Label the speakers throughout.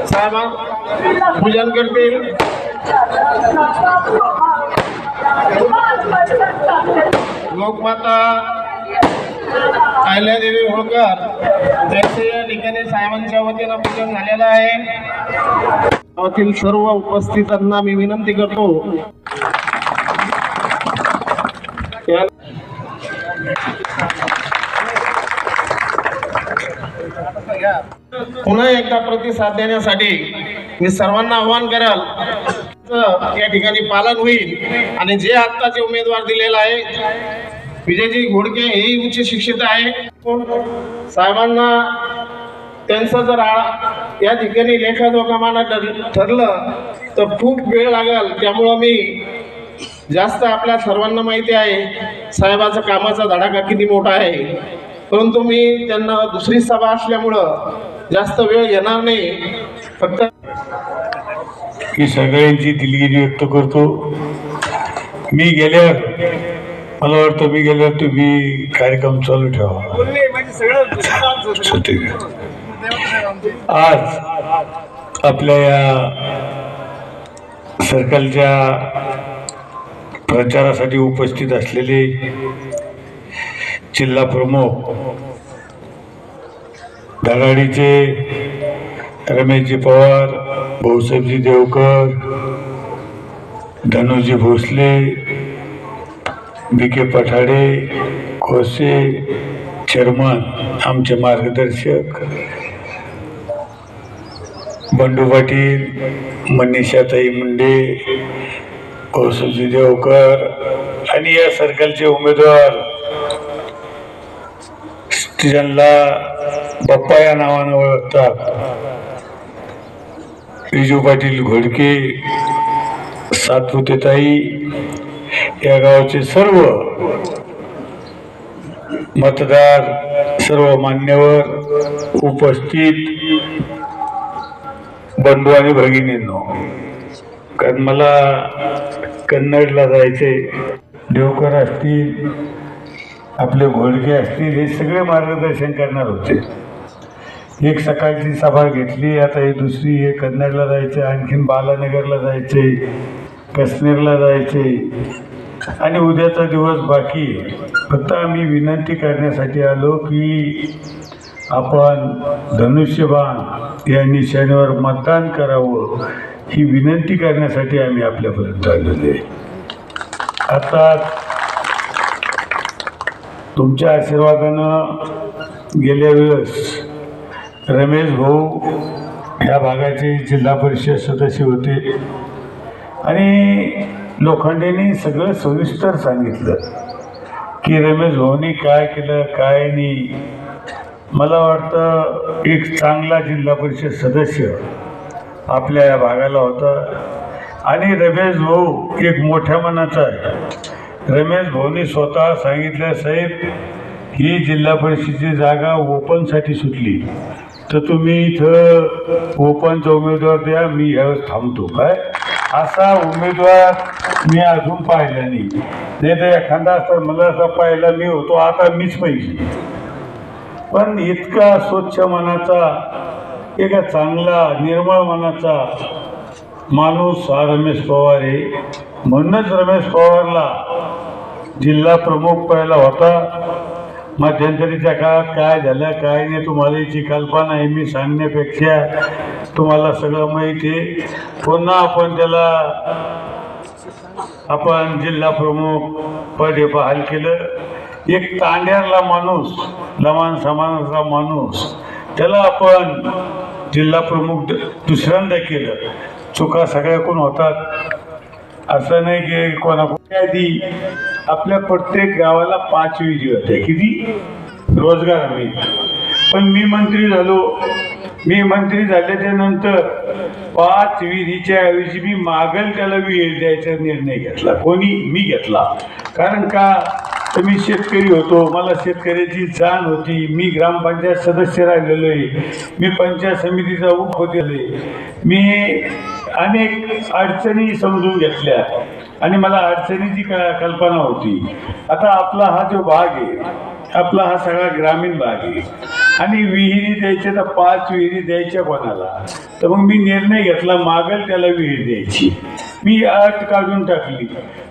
Speaker 1: साहेब पूजन करतील. लोकमाता अहिल्यादेवी होळकर त्यांचे या ठिकाणी साहेबांच्या वतीनं पूजन झालेलं आहे. गावातील सर्व उपस्थितांना मी विनंती करतो पुन्हा एकदा प्रतिसाद देण्यासाठी मी सर्वांना आवाहन कराल या ठिकाणी पालन होईल. आणि जे आत्ताचे उमेदवार दिलेला आहे विजयजी घोडके हेही उच्च शिक्षित आहे. साहेबांना त्यांचं जर या ठिकाणी लेखाजोखा ठरलं तर खूप वेळ लागेल. त्यामुळं मी जास्त आपल्या सर्वांना माहिती आहे साहेबाचा कामाचा धडाका किती मोठा आहे, परंतु मी त्यांना दुसरी सभा असल्यामुळं जास्त वेळ घेणार नाही. फक्त
Speaker 2: की सगळ्यांची दिलगिरी व्यक्त करतो. मी गेल्यावर मला वाटतं तुम्ही कार्यक्रम चालू ठेवा. आज आपल्या या सर्कलच्या प्रचारासाठी उपस्थित असलेले जिल्हा प्रमुख धडाडीचे रमेशजी पवार, भाऊसाहेबजी देवकर, धनुजी भोसले, बी.के. पठाडे, खोसे, चेअरमन, आमचे मार्गदर्शक बंडू पाटील, मनीषाताई मुंडे, भाऊसाहेबजी देवकर आणि या सर्कलचे उमेदवार ज्यांना बाप्पा या नावानं ओळखतात, विजू पाटील घोडके, सातपुतेताई, या गावचे सर्व मतदार, सर्व मान्यवर, उपस्थित बंधू आणि भगिनींनो, कारण मला कन्नडला जायचे. देवकर असतील, आपले घोडके असतील, हे सगळे मार्गदर्शन करणार होते. एक सकाळची सभा घेतली, आता ही दुसरी, हे कन्नडला जायचे, आणखीन बालानगरला जायचे, कसनेरला जायचे आणि उद्याचा दिवस बाकी. फक्त आम्ही विनंती करण्यासाठी आलो की आपण धनुष्यबाण या निशाणीवर मतदान करावं, ही विनंती करण्यासाठी आम्ही आपल्यापर्यंत आलेलो आहे. आता तुमच्या आशीर्वादानं गेल्या वेळेस रमेश भाऊ ह्या भागाचे जिल्हा परिषद सदस्य होते आणि लोखंडेंनी सगळं सविस्तर सांगितलं की रमेश भाऊनी काय केलं काय नाही. मला वाटतं एक चांगला जिल्हा परिषद सदस्य आपल्या या भागाला होता आणि रमेश भाऊ एक मोठ्या मनाचा आहे. रमेश भाऊनी स्वतः सांगितलं, साहेब ही जिल्हा परिषदेची जागा ओपनसाठी सुटली तर तुम्ही इथं ओपनचा उमेदवार द्या, मी यावेळेस थांबतो. काय असा उमेदवार मी अजून पाहिला नाही. तर एखादा असता मला असा पाहिला मी होतो, आता मीच पाहिजे. पण इतका स्वच्छ मनाचा, एका चांगला निर्मळ मनाचा माणूस हा रमेश पवार आहे. म्हणूनच रमेश पवारला जिल्हा प्रमुख पहिला होता. मध्यंतरीच्या काळात काय झालं काय नाही तुम्हाला याची कल्पना आहे, मी सांगण्यापेक्षा तुम्हाला सगळं माहिती आहे. पुन्हा आपण त्याला जिल्हा प्रमुख पदे बहाल केलं. एक तांड्याला माणूस, लमान समानाचा माणूस, त्याला आपण जिल्हा प्रमुख दुसऱ्यांदा केलं. चुका सगळ्याकडून होतात, असं नाही की कोणाकोणी. आधी आपल्या प्रत्येक गावाला 5 विहिरी होत्या. किती रोजगार हमी. पण मी मंत्री झालो. मी मंत्री झाल्याच्या नंतर 5 विहिरीच्या ऐवजी मी मागल त्याला विहीर द्यायचा निर्णय घेतला. कोणी? मी घेतला. कारण का तर मी शेतकरी होतो, मला शेतकऱ्याची जाण होती. मी ग्रामपंचायत सदस्य राहिलेलो आहे, मी पंचायत समितीचा उप होतेलो आहे. मी अनेक अडचणी समजून घेतल्या आणि मला अडचणीची कल्पना होती. आता आपला हा जो भाग आहे, आपला हा सगळा ग्रामीण भाग आहे आणि विहिरी द्यायच्या तर 5 विहिरी द्यायच्या कोणाला. तर मग मी निर्णय घेतला मागेल त्याला विहीर द्यायची. मी अट काढून टाकली.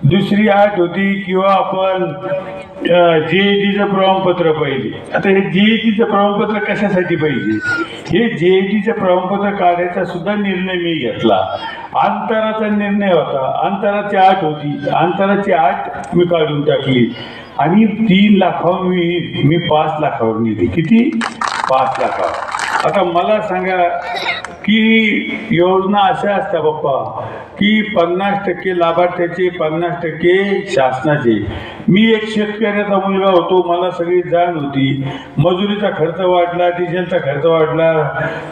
Speaker 2: दुसरी अट होती किंवा आपण JETचं प्रमाणपत्र पाहिजे. आता हे JETचं प्रमाणपत्र कशासाठी पाहिजे? हे JETचं प्रमाणपत्र काढायचा सुद्धा निर्णय मी घेतला. अंतराचा निर्णय होता, अंतराची अट होती, अंतराची अट मी काढून टाकली आणि 3 लाखावर मी 5 लाखावर नेली. किती? 5 लाखावर. आता मला सांगा की योजना अशा असतात बाप्पा की 50% लाभार्थ्याचे, 50% शासनाचे. मी एक शेतकऱ्याचा मुलगा होतो, मला सगळी जाण होती. मजुरीचा खर्च वाढला, डिझेलचा खर्च वाढला,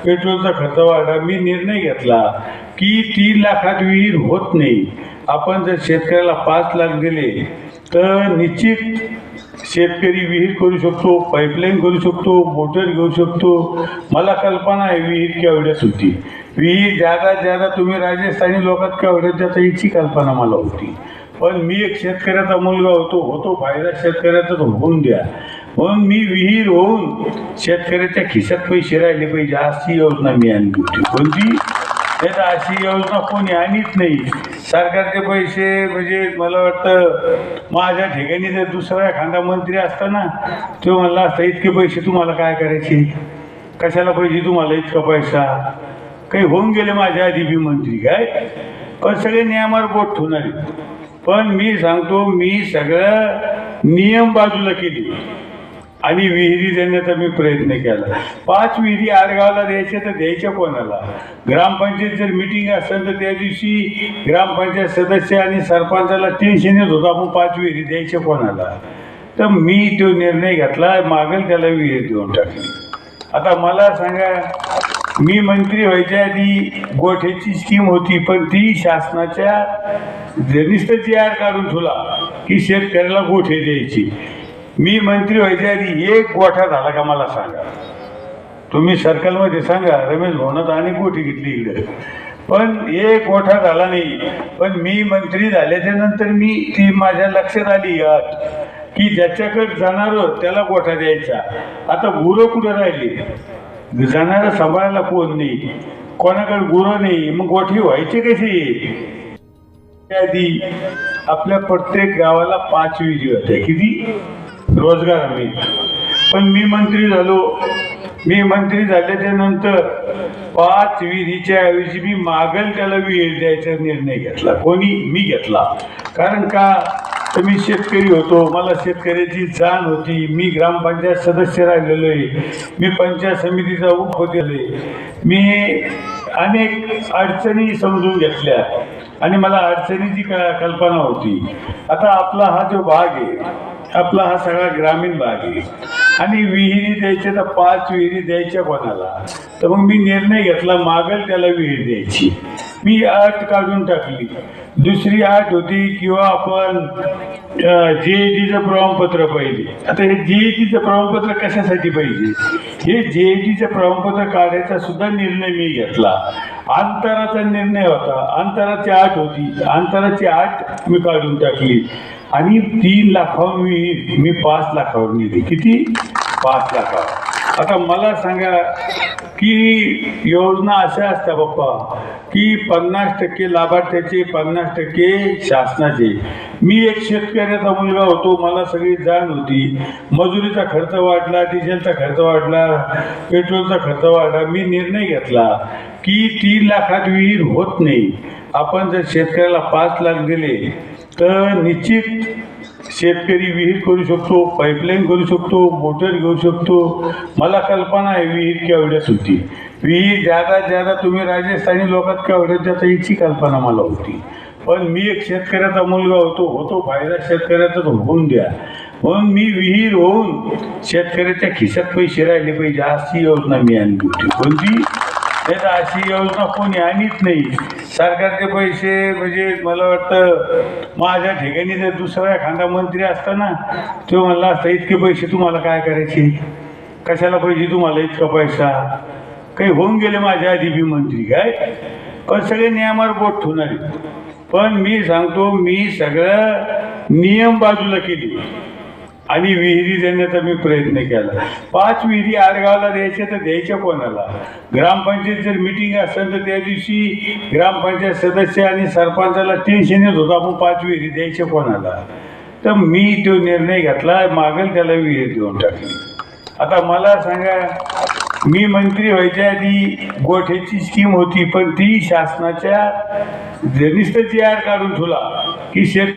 Speaker 2: पेट्रोलचा खर्च वाढला. मी निर्णय घेतला की 3 लाखात विहीर होत नाही. आपण जर शेतकऱ्याला 5 लाख दिले तर निश्चित शेतकरी विहीर करू शकतो, पाईपलाईन करू शकतो, मोटर घेऊ शकतो. मला कल्पना आहे विहीर केवढ्यात होती. विहीर ज्यादा तुम्ही राजस्थानी लोकात केवढ्यात जाता याची कल्पना मला होती. पण मी एक शेतकऱ्याचा मुलगा होतो फायदा शेतकऱ्याचा तो होऊन द्या म्हणून मी विहीर होऊन शेतकऱ्याच्या खिशात पैसे राहिले पाहिजे अशी योजना मी आणली होती. कोणती? तर अशी योजना कोणी आणत नाही. सरकारचे पैसे म्हणजे मला वाटतं माझ्या ठिकाणी जर दुसरा एखादा मंत्री असता ना तो म्हणला असता इतके पैसे तुम्हाला काय करायचे, कशाला पाहिजे तुम्हाला इतका पैसा. काही होऊन गेले माझ्या आधी बी मंत्री काय, पण सगळे नियमावर बोट ठेवणारे. पण मी सांगतो मी सगळं नियम बाजूला केले आणि विहिरी देण्याचा मी प्रयत्न केला. 5 विहिरी आडगावला द्यायच्या तर द्यायच्या कोणाला? ग्रामपंचायत जर मिटिंग असेल तर त्या दिवशी ग्रामपंचायत सदस्य आणि सरपंचाला टेन्शन येत होतं आपण 5 विहिरी द्यायच्या कोणाला. तर मी तो निर्णय घेतला, मागेल त्याला विहीर देऊन टाकली. आता मला सांगा मी मंत्री व्हायच्या आधी गोठ्याची स्कीम होती, पण ती शासनाच्या नुसतं JR काढून ठेवला की शेतकऱ्याला गोठे द्यायची. मी मंत्री व्हायच्या आधी एक गोठा झाला का मला सांगा? तुम्ही सर्कलमध्ये सांगा. रमेश भवनात अनेक गोठी घेतली इकडे, पण एक गोठा झाला नाही. पण मी मंत्री झाल्याच्या नंतर मी ती माझ्या लक्षात आली अट की ज्याच्याकडे जाणारं त्याला गोठा द्यायचा. आता गुरं कुठं राहिली? जाणारं सांभाळायला कोण नाही, कोणाकडे गुरं नाही, मग गोठी व्हायचे कशी? आधी आपल्या प्रत्येक गावाला 5 विहिरी होत्या. किती? रोजगार हमी. पण मी मंत्री झालो. मी मंत्री झाल्याच्या नंतर 5 विहिरीच्या ऐवजी मी मागेल त्याला विहीर द्यायचा निर्णय घेतला. कोणी? मी घेतला. कारण का तर मी शेतकरी होतो, मला शेतकऱ्याची जाण होती. मी ग्रामपंचायत सदस्य राहिलेलो आहे, मी पंचायत समितीचा उपप्रमुख आहे. मी अनेक अडचणी समजून घेतल्या आणि मला अडचणीची कल्पना होती. आता आपला हा जो भाग आहे, आपला हा सगळा ग्रामीण भाग आहे आणि विहिरी द्यायच्या तर 5 विहिरी द्यायच्या कोणाला. तर मग मी निर्णय घेतला मागेल त्याला विहीर द्यायची. मी अट काढून टाकली. दुसरी अट होती किंवा आपण JETचं प्रमाणपत्र पाहिजे. आता हे JETचं प्रमाणपत्र कशासाठी पाहिजे? हे JETचं प्रमाणपत्र काढायचा सुद्धा निर्णय मी घेतला. अंतराचा निर्णय होता, अंतराची अट होती, अंतराची अट मी काढून टाकली आणि 3 लाखावर मी 5 लाखावर नेली. किती? 5 लाखावर. आता मला सांगा की योजना अशा असतात बाप्पा की 50% लाभार्थ्याचे, 50% शासनाचे. मी एक शेतकऱ्याचा मुलगा होतो, मला सगळी जाण होती. मजुरीचा खर्च वाढला, डिझेलचा खर्च वाढला, पेट्रोलचा खर्च वाढला. मी निर्णय घेतला की 3 लाखात विहीर होत नाही. आपण जर शेतकऱ्याला 5 लाख दिले तर निश्चित शेतकरी विहीर करू शकतो, पाईपलाईन करू शकतो, मोटर घेऊ शकतो. मला कल्पना आहे विहीर केवढ्यात होती. विहीर ज्यादा तुम्ही राजस्थानी लोकात केवढ्यात जाता याची कल्पना मला होती. पण मी एक शेतकऱ्याचा मुलगा होतो फायदा शेतकऱ्याचा तो होऊन द्या म्हणून मी विहीर होऊन शेतकऱ्याच्या खिशात पैसे राहिले पाहिजे अशी योजना मी आणली होती. कोणती? तर अशी योजना कोणी आणत नाही. सरकारचे पैसे म्हणजे मला वाटतं माझ्या ठिकाणी जर दुसरा एखादा मंत्री असता ना तो म्हणला असता इतके पैसे तुम्हाला काय करायचे, कशाला पाहिजे तुम्हाला इतका पैसा. काही होऊन गेले माझ्या आधी बी मंत्री काय, पण सगळे नियमावर बोट ठेवणारे. पण मी सांगतो मी सगळं नियम बाजूला केले आणि विहिरी देण्याचा मी प्रयत्न केला. 5 विहिरी आडगावला द्यायच्या तर द्यायच्या कोणाला? ग्रामपंचायत जर मिटिंग असेल तर त्या दिवशी ग्रामपंचायत सदस्य आणि सरपंचाला टेन्शन येत होतं आपण 5 विहिरी द्यायच्या कोणाला. तर मी तो निर्णय घेतला, मागेल त्याला विहीर देऊन टाकली. आता मला सांगा, मी मंत्री व्हायच्या आधी गोठ्याची स्कीम होती, पण ती शासनाच्या नुसतं जी आर काढून ठेवला की